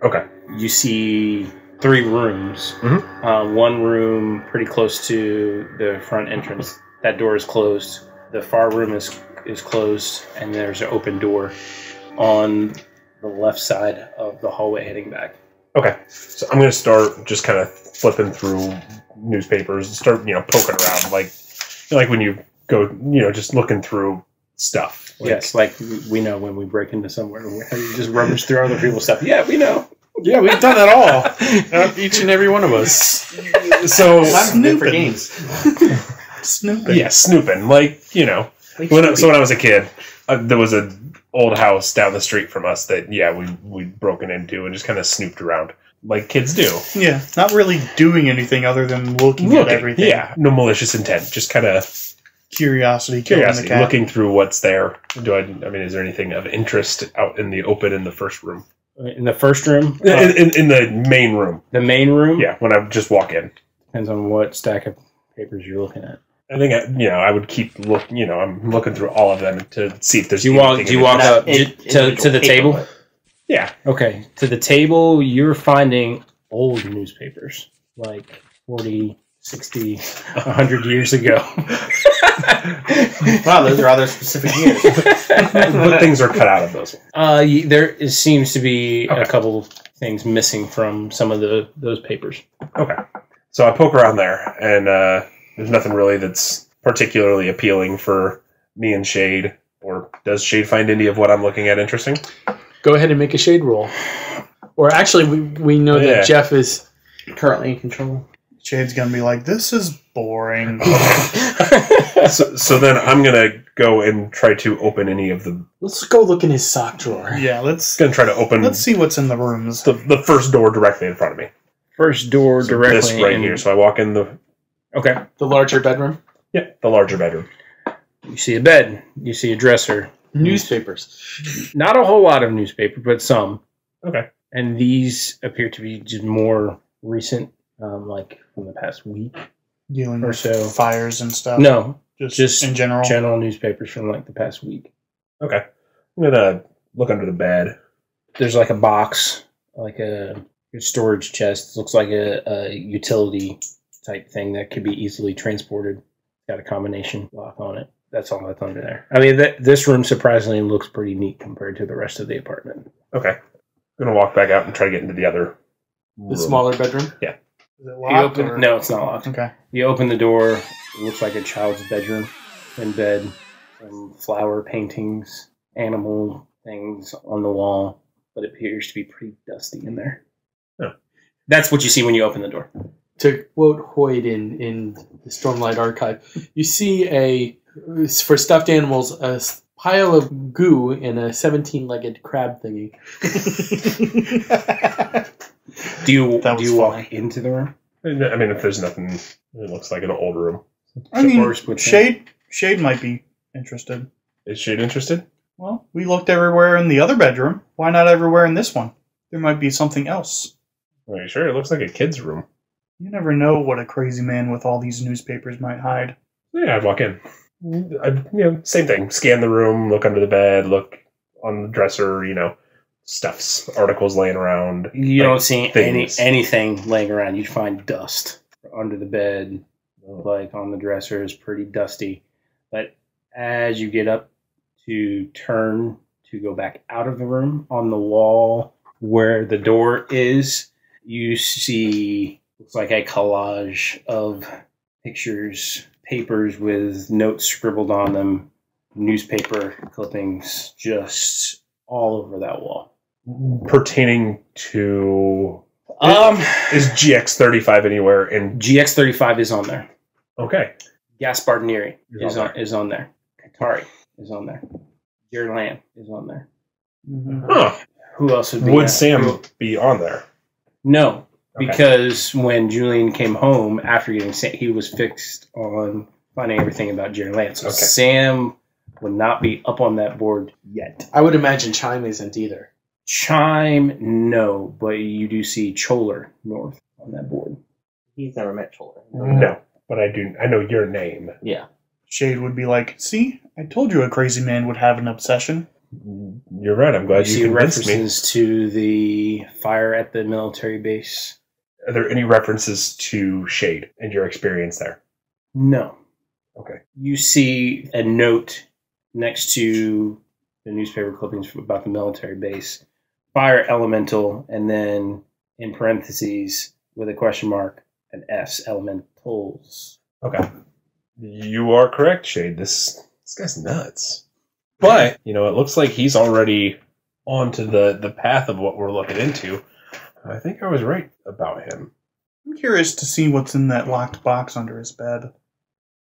Okay. You see 3 rooms. Mm-hmm. One room pretty close to the front entrance. That door is closed. The far room is closed, and there's an open door on the left side of the hallway heading back. Okay. So I'm going to start just kind of flipping through newspapers and start, poking around. Like when you go, just looking through stuff. Yes, like we know when we break into somewhere, we just rummage through other people's stuff. Yeah, we know. Yeah, we've done that all. Each and every one of us. So I'm new for games. Snooping. Yeah, snooping. When I was a kid, there was an old house down the street from us that we'd broken into and just kind of snooped around like kids do. Yeah, not really doing anything other than looking at everything. Yeah, no malicious intent, just kind of curiosity, the cat. looking through what's there. Is there anything of interest out in the open in the first room? In the first room? In the main room. The main room? Yeah, when I just walk in. Depends on what stack of papers you're looking at. I think I would keep looking. I'm looking through all of them to see if there's. Do you walk up to the table? Yeah. Okay. To the table, you're finding old newspapers, like 40, 60, 100 years ago. Wow, those are rather specific years. What things are cut out of those? There seems to be a couple things missing from some of those papers. Okay. So I poke around there, and there's nothing really that's particularly appealing for me and Shade. Or does Shade find any of what I'm looking at interesting? Go ahead and make a Shade roll. Or actually, we know that Jeff is currently in control. Shade's going to be like, this is boring. So then I'm going to go and try to open any of the... Let's go look in his sock drawer. Yeah, let's going to try to open... Let's see what's in the rooms. The first door directly in front of me. first door directly. This right here. So I walk in the. Okay. The larger bedroom. Yeah, the larger bedroom. You see a bed. You see a dresser. Newspapers. Not a whole lot of newspaper, but some. Okay. And these appear to be just more recent, like from the past week Dealing or with so. fires and stuff. No, just in general. General newspapers from like the past week. Okay. I'm gonna look under the bed. There's like a box, like a storage chest. Looks like a utility type thing that could be easily transported. It's got a combination lock on it. That's all that's under there. I mean, this room surprisingly looks pretty neat compared to the rest of the apartment. Okay. I'm gonna walk back out and try to get into the other room. Smaller bedroom? Yeah. Is it locked? No, it's not locked. Okay. You open the door. It looks like a child's bedroom in bed. Some flower paintings, animal things on the wall, but it appears to be pretty dusty in there. Oh. That's what you see when you open the door. To quote Hoyt in the Stormlight Archive, you see for stuffed animals, a pile of goo in a 17-legged crab thingy. Do you funny. walk into the room? I mean, if there's nothing, it looks like an old room. I mean, Shade might be interested. Is Shade interested? Well, we looked everywhere in the other bedroom. Why not everywhere in this one? There might be something else. Are you sure? It looks like a kid's room. You never know what a crazy man with all these newspapers might hide. Yeah, I'd walk in. Same thing. Scan the room, look under the bed, look on the dresser, stuffs, articles laying around. You don't see things. anything laying around. You'd find dust under the bed, like on the dresser is pretty dusty. But as you get up to turn to go back out of the room, on the wall where the door is, you see, looks like a collage of pictures, papers with notes scribbled on them, newspaper clippings just all over that wall. Pertaining to... is GX35 anywhere? GX35 is on there. Okay. Gaspardinieri is on there. Qatari is on there. Jerr Lan is on there. Mm-hmm. Huh. Who else would be Would Sam be on there? No, Okay. because when Julian came home after getting sent, he was fixed on finding everything about Jerr Lan. So Okay. Sam would not be up on that board yet. I would imagine Chime isn't either. Chime, no, but you do see Choler North on that board. He's never met Choler. No, but I do. I know your name. Yeah. Shade would be like, see, I told you a crazy man would have an obsession. You're right. I'm glad You you see convinced me. references to the fire at the military base. Are there any references to Shade and your experience there? No. Okay. You see a note next to the newspaper clippings about the military base. Fire elemental, and then in parentheses with a question mark, an S, elementals. Okay. You are correct, Shade. This guy's nuts. But, it looks like he's already onto the path of what we're looking into. I think I was right about him. I'm curious to see what's in that locked box under his bed.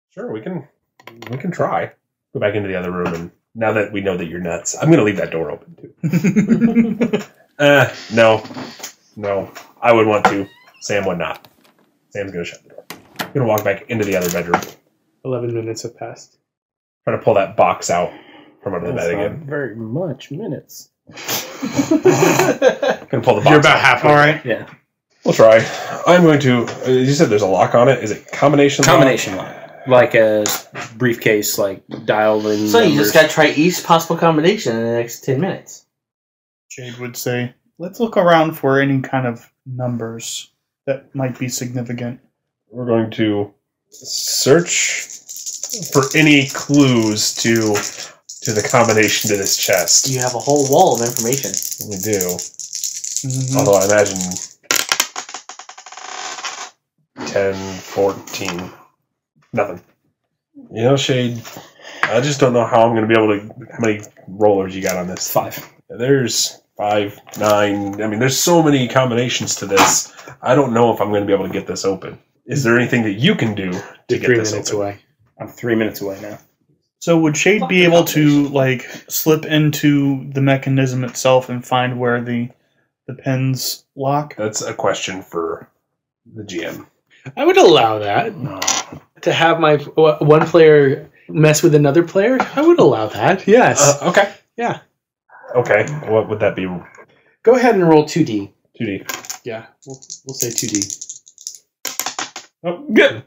Sure, we can try. Go back into the other room, and now that we know that you're nuts, I'm going to leave that door open, too. No. I would want to. Sam would not. Sam's going to shut the door. I'm going to walk back into the other bedroom. 11 minutes have passed. Trying to pull that box out from under the bed again. Not very much minutes. Going to pull the box You're about out. halfway. All right. Yeah. We'll try. I'm going to... you said there's a lock on it. Is it combination lock? Combination lock. Like a briefcase, like dialed in. So you numbers. just got to try each possible combination in the next 10 minutes. Shade would say, let's look around for any kind of numbers that might be significant. We're going to search for any clues to the combination to this chest. You have a whole wall of information. We do. Mm-hmm. Although I imagine 10, 14. Nothing. Shade, I just don't know how I'm going to be able to... How many rollers you got on this? 5. There's 5, 9... I mean, there's so many combinations to this. I don't know if I'm going to be able to get this open. Is there anything that you can do to You're get 3 this minutes open? away. I'm 3 minutes away now. So would Shade be able to, slip into the mechanism itself and find where the pins lock? That's a question for the GM. I would allow that. To have my one player mess with another player, I would allow that. Yes. Okay. Yeah. Okay. What would that be? Go ahead and roll 2D. 2D. Yeah, we'll say 2D. Oh, good.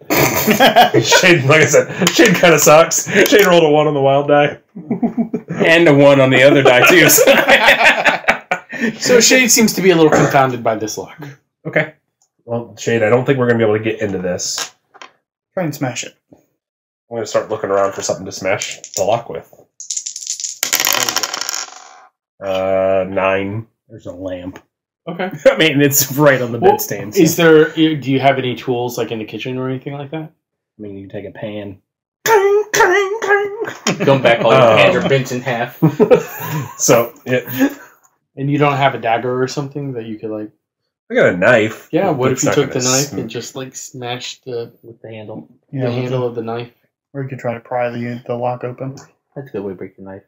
Shane, like I said, Shane kind of sucks. Shane rolled a 1 on the wild die. And a 1 on the other die, too. So Shade seems to be a little confounded by this lock. Okay. Well, Shade, I don't think we're going to be able to get into this. Try and smash it. I'm going to start looking around for something to smash the lock with. 9. There's a lamp. Okay. I mean, it's right on the bedstand. So. Is there? Do you have any tools like in the kitchen or anything like that? I mean, you can take a pan. Come back, all your hands are bent in half. So, yeah. And you don't have a dagger or something that you could like? I got a knife. Yeah. What if It's you not took the gonna knife and just like smashed with the handle, Yeah, the with handle of the knife? Or you could try to pry the lock open. That's a good way to break the knife.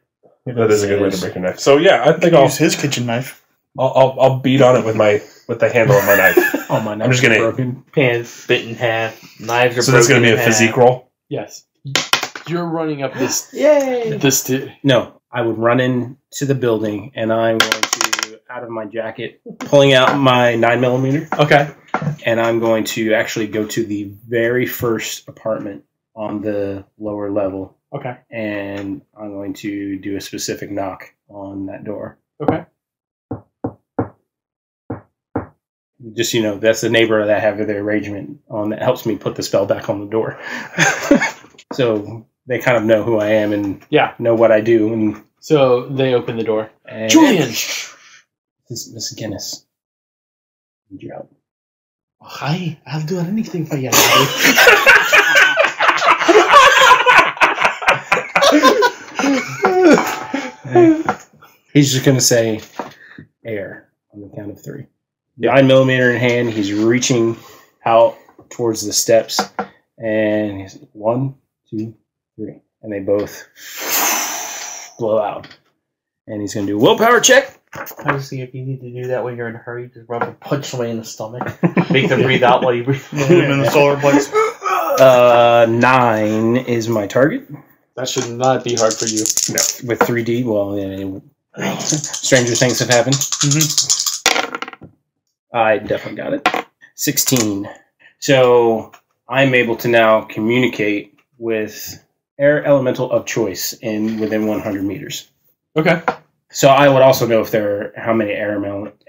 That is a good way to break a knife. So, yeah, I think Use his kitchen knife. I'll beat on it with the handle of my knife. Oh, my knife. I'm just gonna. Broken. Pans bit in half. Knives are So broken. that's going to be a physique roll. Yes. You're running up this. Yay! No, I would run into the building, and I'm going to, out of my jacket, pulling out my 9mm. Okay. And I'm going to actually go to the very first apartment on the lower level. Okay. And I'm going to do a specific knock on that door. Okay. Just, that's the neighbor that I have the arrangement on that helps me put the spell back on the door. So they kind of know who I am and know what I do. And so they open the door. Julian! Miss Guinness. Need your help. Hi, I'll do anything for you. He's just going to say air on the count of 3. 9mm in hand, he's reaching out towards the steps, and he's 1, 2, 3, and they both blow out. And he's going to do a willpower check. I was thinking if you need to do that when you're in a hurry, just rub a punch somebody in the stomach. Make them breathe out while you breathe. In the solar plex. 9 is my target. That should not be hard for you. No, with 3D. Well, stranger things have happened. Mm-hmm. I definitely got it. 16. So I'm able to now communicate with air elemental of choice within 100 meters. Okay. So I would also know if how many air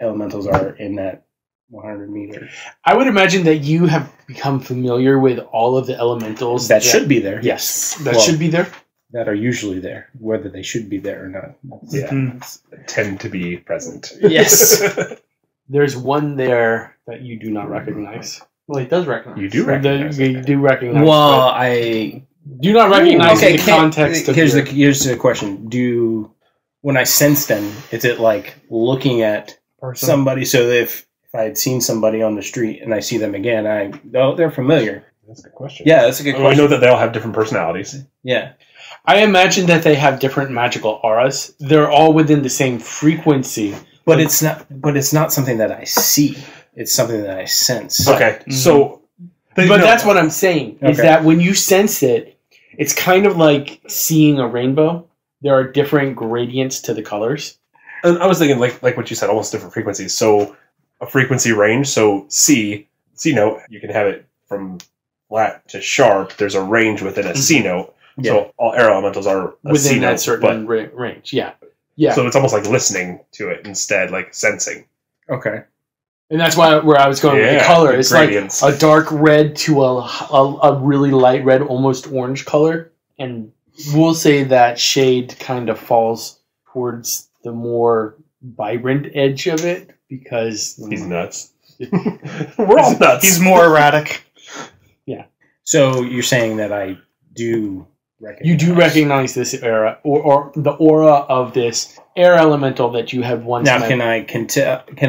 elementals are in that 100 meter. I would imagine that you have become familiar with all of the elementals that should be there. Yes, that should be there. That are usually there, whether they should be there or not. Yeah, tend to be present. Yes. There's one there that you do not recognize. Well, he does recognize. You do recognize. You do recognize. Well, I do not recognize in the context of here's the question. When I sense them, is it like looking at somebody? So if I had seen somebody on the street and I see them again, they're familiar. That's a good question. Yeah, that's a good question. We know that they all have different personalities. Yeah. I imagine that they have different magical auras. They're all within the same frequency. But it's not something that I see. It's something that I sense. Okay. Mm-hmm. So that's what I'm saying. Is that when you sense it, it's kind of like seeing a rainbow. There are different gradients to the colors. And I was thinking like what you said, almost different frequencies. So a frequency range, so C note, you can have it from flat to sharp. There's a range within a C note. Yeah. So all air elementals are within that note, certain range. Yeah. Yeah. So it's almost like listening to it instead, like sensing. Okay. And that's where I was going with the color. It's gradients. Like a dark red to a really light red, almost orange color. And we'll say that shade kind of falls towards the more vibrant edge of it because he's nuts. We're all nuts. He's more erratic. Yeah. So you're saying that I do recognize. You do recognize this aura or the aura of this air elemental that you have once now met. Can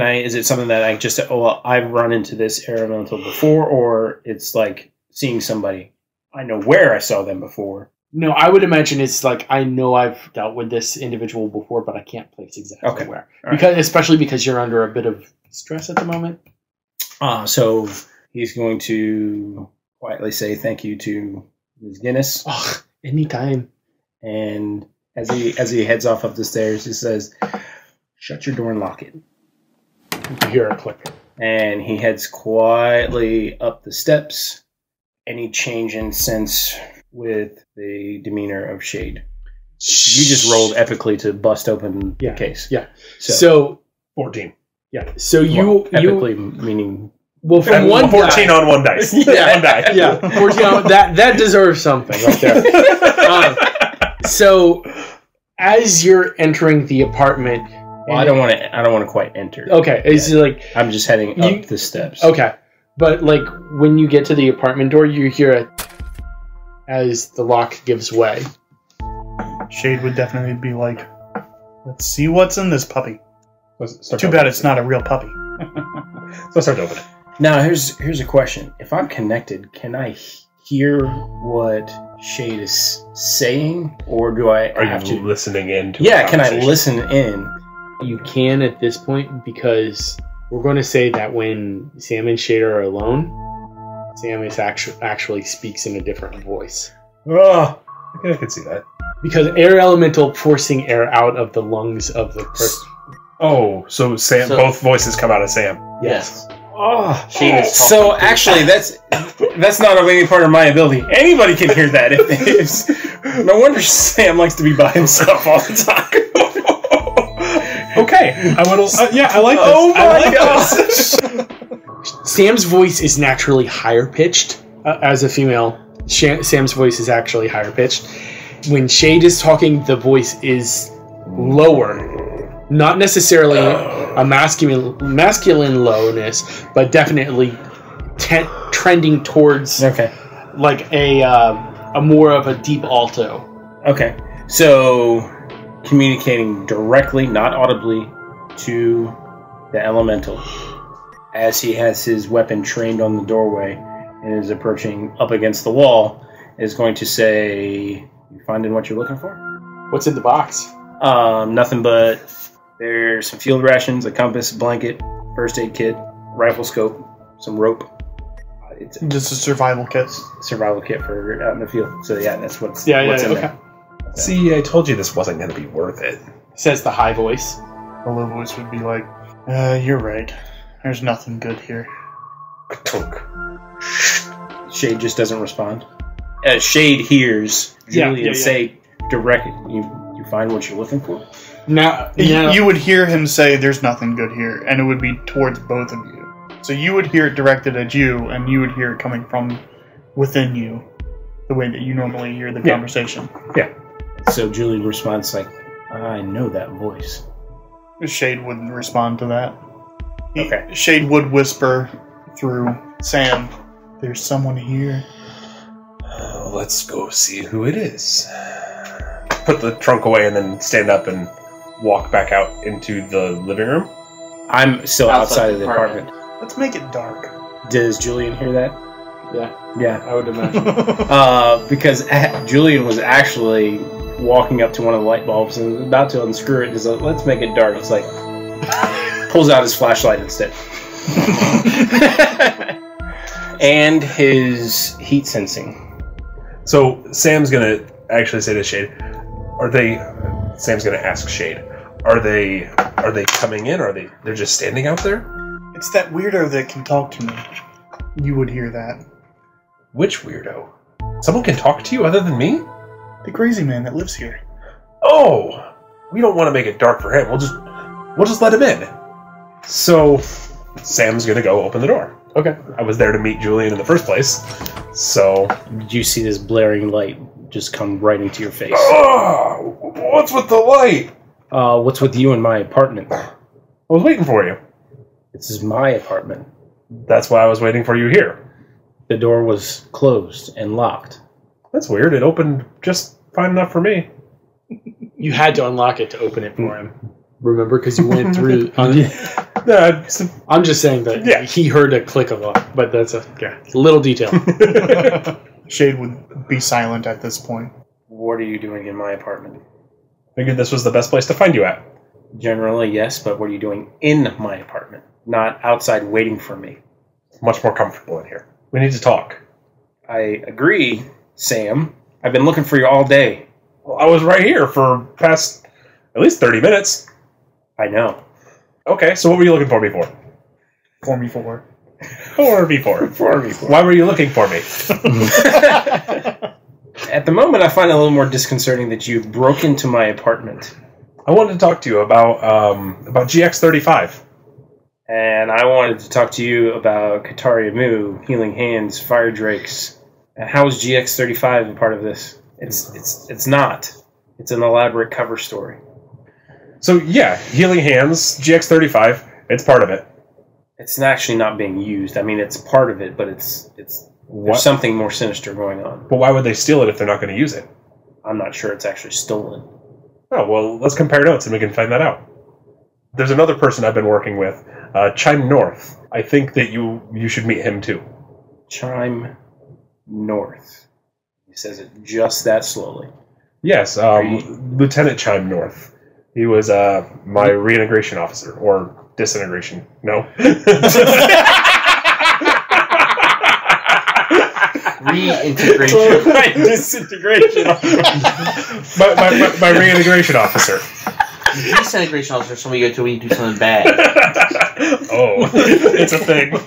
I is it something that I just I've run into this air elemental before, or it's like seeing somebody I know where I saw them before? No, I would imagine it's like I know I've dealt with this individual before, but I can't place exactly where. Especially because you're under a bit of stress at the moment. So he's going to quietly say thank you to Ms. Guinness. Oh, anytime. And as he heads off up the stairs, he says, "Shut your door and lock it." You hear a click. And he heads quietly up the steps. Any change in sense with the demeanor of Shade? You just rolled epically to bust open the case. Yeah. So 14. Yeah. So you epically meaning from one 14 on one dice. One die. Yeah. 14 on that deserves something right there. So as you're entering the apartment, well, I don't want to quite enter. Okay, it's like I'm just heading up the steps. Okay, but like when you get to the apartment door, you hear as the lock gives way. Shade would definitely be like, "Let's see what's in this puppy." Too bad it's not a real puppy. So start to open it. Now here's a question: if I'm connected, can I hear what Shade is saying, or do I have to listening in? To can I listen in? You can at this point, because we're going to say that when Sam and Shade are alone, Sam is actually speaks in a different voice. Oh, I can see that. Because air elemental forcing air out of the lungs of the person. Oh, so Sam, both voices come out of Sam. Yes. Oh, so actually, that's not any part of my ability. Anybody can hear that. No wonder Sam likes to be by himself all the time. Okay, I like this. Oh my gosh! Sam's voice is naturally higher pitched. As a female, Sam's voice is actually higher pitched. When Shade is talking, the voice is lower. Not necessarily a masculine lowness, but definitely trending towards like a more of a deep alto. Okay, so communicating directly, not audibly, to the elemental as he has his weapon trained on the doorway and is approaching up against the wall, is going to say, "You finding what you're looking for?" What's in the box? Nothing but there's some field rations, a compass, blanket, first aid kit, rifle scope, some rope. It's just a survival kit. Survival kit for out in the field. So that's what's in there. See, I told you this wasn't going to be worth it. Says the high voice. The low voice would be like, "You're right. There's nothing good here." Shade just doesn't respond. Shade hears Julian say direct. You find what you're looking for. Now you would hear him say, "There's nothing good here," and it would be towards both of you. So you would hear it directed at you, and you would hear it coming from within you, the way that you normally hear the conversation. Yeah. So Julian responds like, "I know that voice." Shade wouldn't respond to that. Shade would whisper through Sam, "There's someone here." Let's go see who it is. Put the trunk away and then stand up and walk back out into the living room. I'm still outside of the apartment. Let's make it dark. Does Julian hear that? Yeah, I would imagine. Because Julian was actually walking up to one of the light bulbs and was about to unscrew it. He's like, "Let's make it dark." It's like, pulls out his flashlight instead. And his heat sensing. So Sam's going to actually say to Shade, Sam's going to ask Shade, are they coming in? They're just standing out there? It's that weirdo that can talk to me. You would hear that. Which weirdo? Someone can talk to you other than me? The crazy man that lives here. Oh, we don't want to make it dark for him. We'll just let him in. So Sam's going to go open the door. Okay. I was there to meet Julian in the first place. So did you see this blaring light just come right into your face? Oh, what's with the light? What's with you in my apartment? I was waiting for you. This is my apartment. That's why I was waiting for you here. The door was closed and locked. That's weird. It opened just fine enough for me. You had to unlock it to open it for him. Remember? Because you went through... I'm just saying that he heard a click of lock, but that's a little detail. Shade would be silent at this point. What are you doing in my apartment? Figured this was the best place to find you at. Generally, yes, but what are you doing in my apartment? Not outside waiting for me. much more comfortable in here. We need to talk. I agree, Sam. I've been looking for you all day. Well, I was right here for past at least 30 minutes. I know. Okay, so what were you looking for me for? 4v4. 4v4. 4v4. Why were you looking for me? At the moment, I find it a little more disconcerting that you broke into my apartment. I wanted to talk to you about GX35. And I wanted to talk to you about Katari Mu, Healing Hands, Fire Drakes. And how is GX35 a part of this? It's not. It's an elaborate cover story. So yeah, Healing Hands, GX35, it's part of it. It's actually not being used. I mean, it's part of it, but there's something more sinister going on. But why would they steal it if they're not going to use it? I'm not sure it's actually stolen. Oh, well, let's compare notes and we can find that out. There's another person I've been working with, Chime North. I think that you should meet him too. Chime North. He says it just that slowly. Yes, Lieutenant Chime North. He was my reintegration officer, or disintegration. No. Reintegration. My disintegration. my reintegration officer. Disintegration officer, somebody you go to when you do something bad. Oh, it's a thing.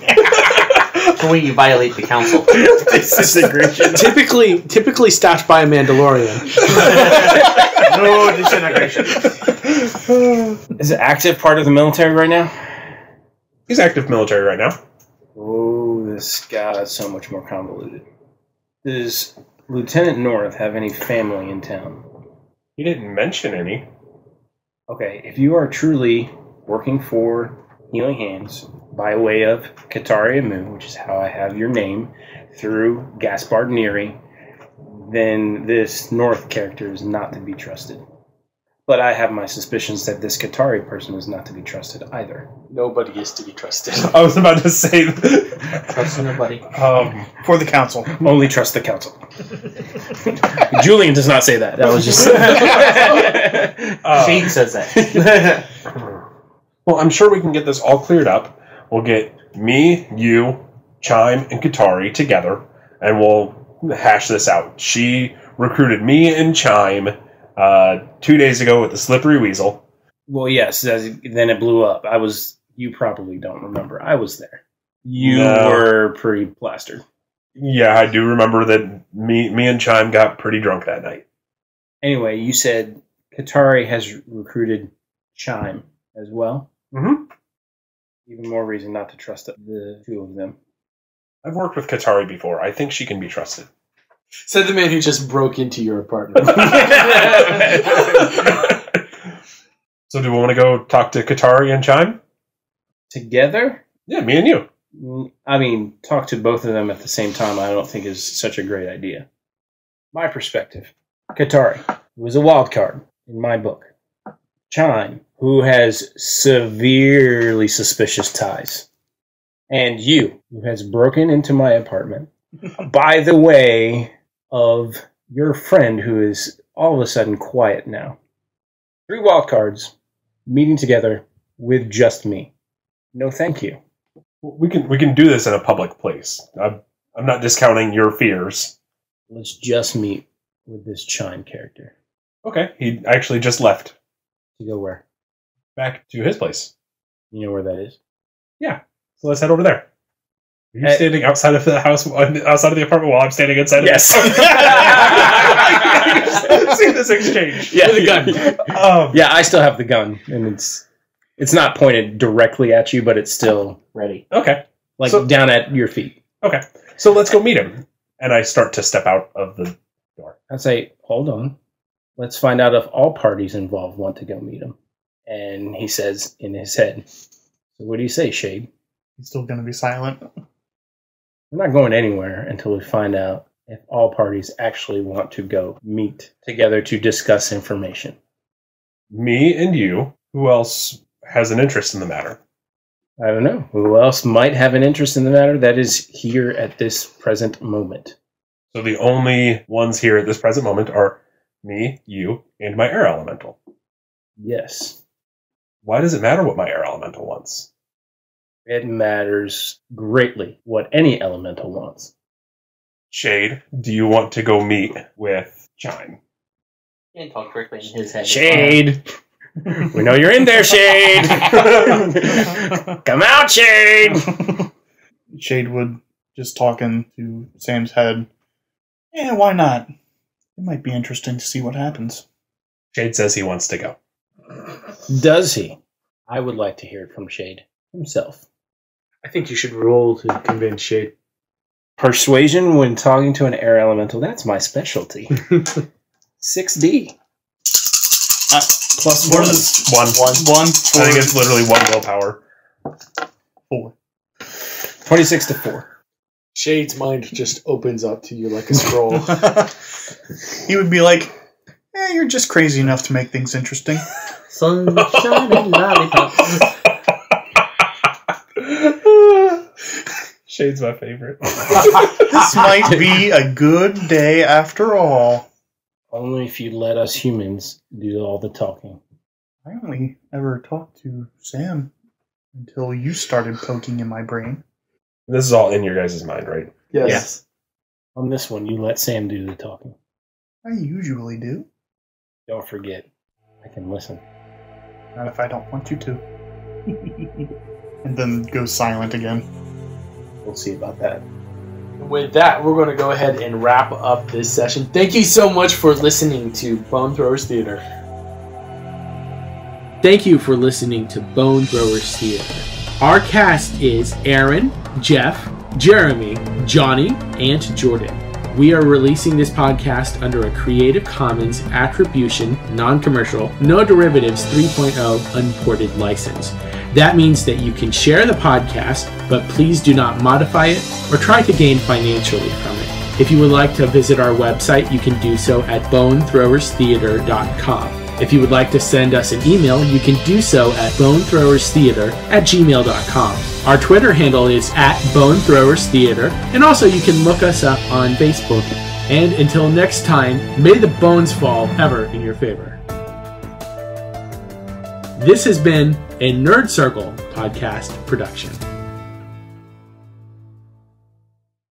For when you violate the council. Disintegration. Typically staffed by a Mandalorian. No disintegration. Is it active part of the military right now? He's active military right now. Oh, this got so much more convoluted. Does Lieutenant North have any family in town? He didn't mention any. Okay, if you are truly working for Healing Hands by way of Katari Mu, which is how I have your name, through Gaspard Neary, then this North character is not to be trusted. But I have my suspicions that this Katari person is not to be trusted either. Nobody is to be trusted. I was about to say Trust nobody. For the council. Only trust the council. Julian does not say that. That was just... Shane says that. Well, I'm sure we can get this all cleared up. We'll get me, you, Chime, and Katari together, and we'll hash this out. She recruited me and Chime 2 days ago with the Slippery Weasel. Well, yes, then it blew up. You probably don't remember. I was there. You were pretty plastered. Yeah, I do remember that me and Chime got pretty drunk that night. Anyway, you said Katari has recruited Chime as well. Mm-hmm. Even more reason not to trust the two of them. I've worked with Katari before. I think she can be trusted. Said the man who just broke into your apartment. So do we want to go talk to Katari and Chime? Together? Yeah, me and you. I mean, talk to both of them at the same time I don't think is such a great idea. My perspective. Katari, who is a wild card in my book. Chime, who has severely suspicious ties. And you, who has broken into my apartment by the way of your friend who is all of a sudden quiet now. 3 wild cards meeting together with just me. No thank you. We can do this in a public place. I'm not discounting your fears. Let's just meet with this Chime character. Okay, he actually just left. To go where? Back to his place. You know where that is? Yeah, so let's head over there. Are you standing outside of the house, outside of the apartment, while I'm standing inside? Yes. See this exchange? Yeah, with a gun. Yeah, I still have the gun, and it's not pointed directly at you, but it's still ready, Okay, like down at your feet. okay. So let's go meet him. And I start to step out of the door. I'd say, hold on. Let's find out if all parties involved want to go meet him. And he says in his head, so what do you say, Shade? He's still going to be silent. We're not going anywhere until we find out if all parties actually want to go meet together to discuss information. Me and you. Who else has an interest in the matter? I don't know. Who else might have an interest in the matter that is here at this present moment? So the only ones here at this present moment are me, you, and my air elemental. Yes. Why does it matter what my air elemental wants? It matters greatly what any elemental wants. Shade, do you want to go meet with Chime? You can talk directly in his head. Shade! We know you're in there, Shade! Come out, Shade! Shade would just talking to Sam's head. Yeah, why not? It might be interesting to see what happens. Shade says he wants to go. Does he? I would like to hear it from Shade himself. I think you should roll to convince Shade. Persuasion when talking to an air elemental, that's my specialty. 6D. Plus One. I think it's literally 1 willpower. 4. 26 to 4. Shade's mind just opens up to you like a scroll. He would be like, you're just crazy enough to make things interesting. Sunshine and lollipops. Shade's my favorite. This might be a good day after all. Only if you let us humans do all the talking. I only ever talked to Sam until you started poking in my brain. This is all in your guys' mind, right? Yes. On this one, you let Sam do the talking. I usually do. Don't forget, I can listen. Not if I don't want you to. And then goes silent again. We'll see about that. With that, we're going to go ahead and wrap up this session. Thank you so much for listening to Bone Throwers Theater. Thank you for listening to Bone Throwers Theater. Our cast is Aaron, Jeff, Jeremy, Johnny, and Jordan. We are releasing this podcast under a Creative Commons Attribution, Non-Commercial, No Derivatives 3.0 Unported license. That means that you can share the podcast, but please do not modify it or try to gain financially from it. If you would like to visit our website, you can do so at bonethrowerstheater.com. If you would like to send us an email, you can do so at bonethrowerstheater@gmail.com. Our Twitter handle is @bonethrowerstheater, and also you can look us up on Facebook. And until next time, may the bones fall ever in your favor. This has been a Nerd Circle podcast production.